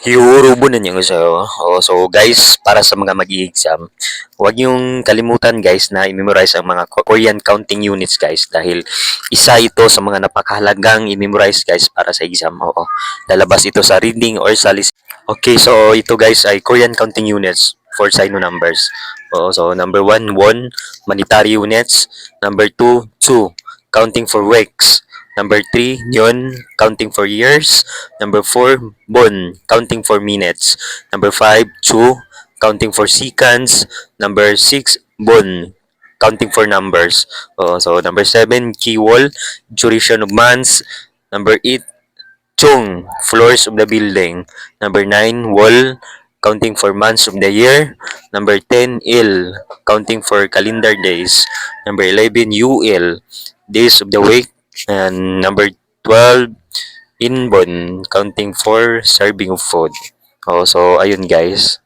Hiurubo na niyo sa so guys, para sa mga mag-i-exam, huwag niyong kalimutan guys na i-memorize ang mga Korean counting units guys dahil isa ito sa mga napakahalagang i-memorize guys para sa exam. Oo. Lalabas ito sa reading or sa list. Okay, so ito guys ay Korean counting units for Sino numbers. Oo, so number 1, won, monetary units. Number 2, two, counting for weeks. Number 3, nyon, counting for years. Number 4, bon, counting for minutes. Number 5, chu, counting for seconds. Number 6, bon, counting for numbers. So number 7, kiwol, duration of months. Number 8, chung, floors of the building. Number 9, wall, counting for months of the year. Number 10, il, counting for calendar days. Number 11, ul, days of the week. And number 12, inbon, counting for serving of food. So ayun guys.